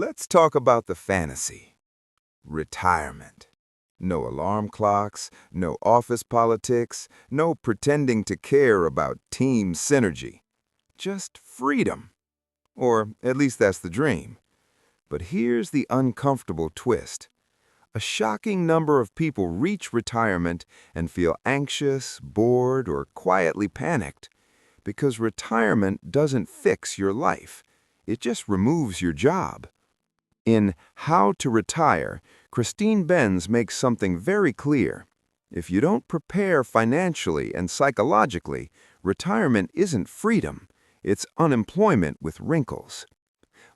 Let's talk about the fantasy. Retirement. No alarm clocks, no office politics, no pretending to care about team synergy. Just freedom. Or at least that's the dream. But here's the uncomfortable twist. A shocking number of people reach retirement and feel anxious, bored, or quietly panicked because retirement doesn't fix your life. It just removes your job. In How to Retire, Christine Benz makes something very clear. If you don't prepare financially and psychologically, retirement isn't freedom, it's unemployment with wrinkles.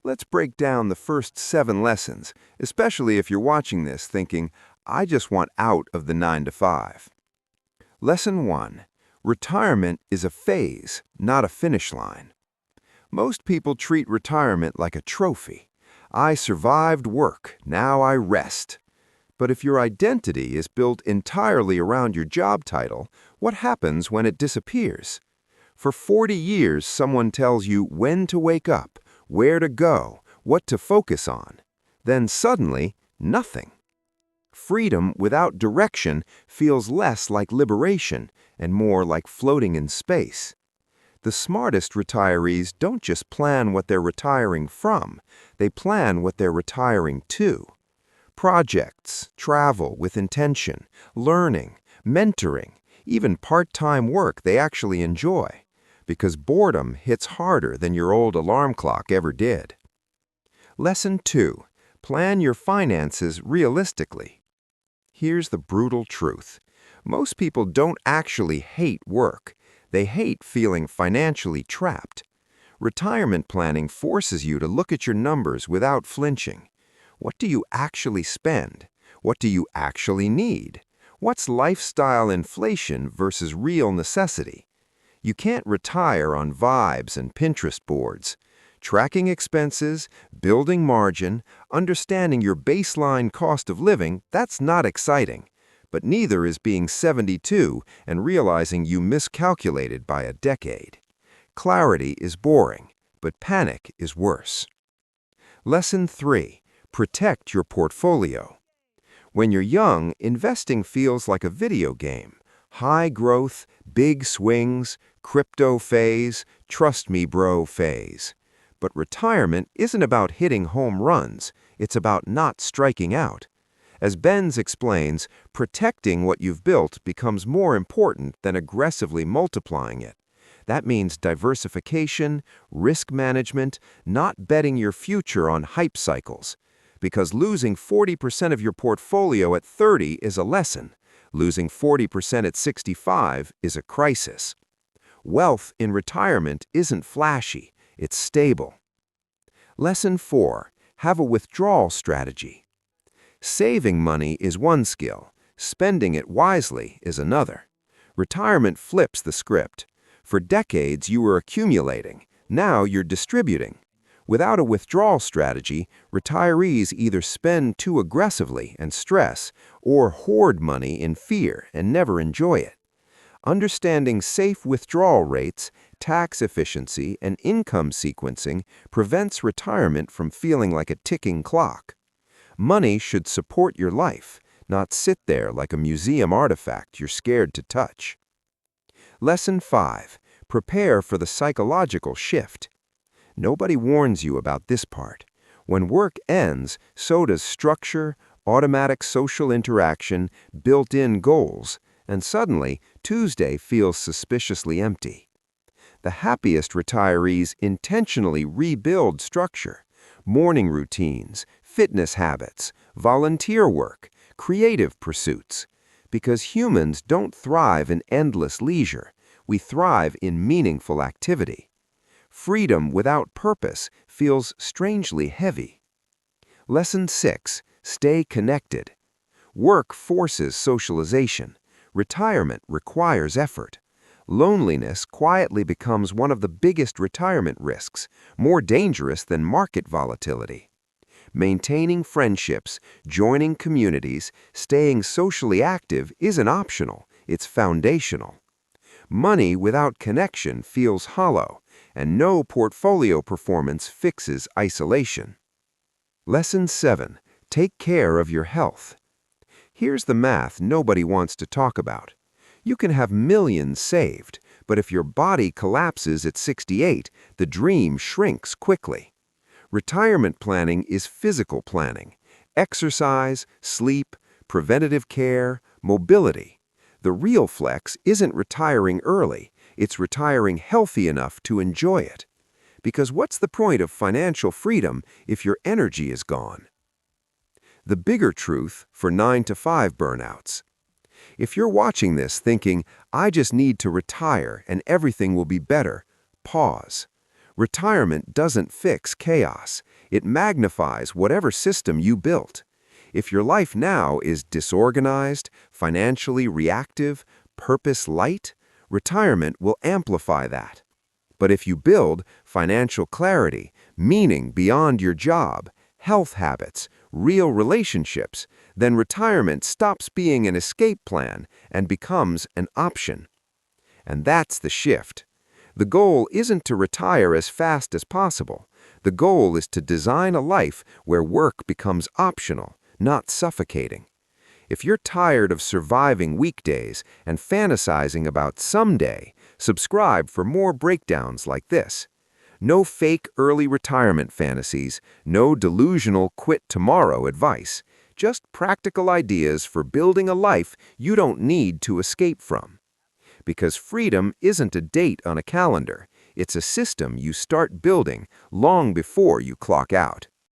Let's break down the first 7 lessons, especially if you're watching this thinking, I just want out of the 9 to 5. Lesson 1. Retirement is a phase, not a finish line. Most people treat retirement like a trophy. I survived work, now I rest. But if your identity is built entirely around your job title, what happens when it disappears? For 40 years, someone tells you when to wake up, where to go, what to focus on. Then suddenly, nothing. Freedom without direction feels less like liberation and more like floating in space. The smartest retirees don't just plan what they're retiring from, they plan what they're retiring to. Projects, travel with intention, learning, mentoring, even part-time work they actually enjoy, because boredom hits harder than your old alarm clock ever did. Lesson 2. Plan your finances realistically. Here's the brutal truth. Most people don't actually hate work. They hate feeling financially trapped. Retirement planning forces you to look at your numbers without flinching. What do you actually spend? What do you actually need? What's lifestyle inflation versus real necessity? You can't retire on vibes and Pinterest boards. Tracking expenses, building margin, understanding your baseline cost of living, that's not exciting. But neither is being 72 and realizing you miscalculated by a decade. Clarity is boring, but panic is worse. Lesson 3. Protect your portfolio. When you're young, investing feels like a video game. High growth, big swings, crypto phase, trust me bro phase. But retirement isn't about hitting home runs, it's about not striking out. As Benz explains, protecting what you've built becomes more important than aggressively multiplying it. That means diversification, risk management, not betting your future on hype cycles. Because losing 40% of your portfolio at 30 is a lesson. Losing 40% at 65 is a crisis. Wealth in retirement isn't flashy, it's stable. Lesson 4. Have a withdrawal strategy. Saving money is one skill. Spending it wisely is another. Retirement flips the script. For decades, you were accumulating. Now you're distributing. Without a withdrawal strategy, retirees either spend too aggressively and stress, or hoard money in fear and never enjoy it. Understanding safe withdrawal rates, tax efficiency, and income sequencing prevents retirement from feeling like a ticking clock. Money should support your life, not sit there like a museum artifact you're scared to touch. Lesson 5. Prepare for the psychological shift. Nobody warns you about this part. When work ends, so does structure, automatic social interaction, built-in goals, and suddenly, Tuesday feels suspiciously empty. The happiest retirees intentionally rebuild structure. Morning routines, fitness habits, volunteer work, creative pursuits. Because humans don't thrive in endless leisure, we thrive in meaningful activity. Freedom without purpose feels strangely heavy. Lesson 6. Stay connected. Work forces socialization. Retirement requires effort. Loneliness quietly becomes one of the biggest retirement risks, more dangerous than market volatility. Maintaining friendships, joining communities, staying socially active isn't optional, it's foundational. Money without connection feels hollow, and no portfolio performance fixes isolation. Lesson 7. Take care of your health. Here's the math nobody wants to talk about. You can have millions saved, but if your body collapses at 68, the dream shrinks quickly. Retirement planning is physical planning. Exercise, sleep, preventative care, mobility. The real flex isn't retiring early, it's retiring healthy enough to enjoy it. Because what's the point of financial freedom if your energy is gone? The bigger truth for 9-to-5 burnouts. If you're watching this thinking, I just need to retire and everything will be better, pause. Retirement doesn't fix chaos. It magnifies whatever system you built. If your life now is disorganized, financially reactive, purpose light, retirement will amplify that. But if you build financial clarity, meaning beyond your job, health habits, real relationships, then retirement stops being an escape plan and becomes an option. And that's the shift. The goal isn't to retire as fast as possible. The goal is to design a life where work becomes optional, not suffocating. If you're tired of surviving weekdays and fantasizing about someday, subscribe for more breakdowns like this. No fake early retirement fantasies, no delusional quit tomorrow advice, just practical ideas for building a life you don't need to escape from. Because freedom isn't a date on a calendar, it's a system you start building long before you clock out.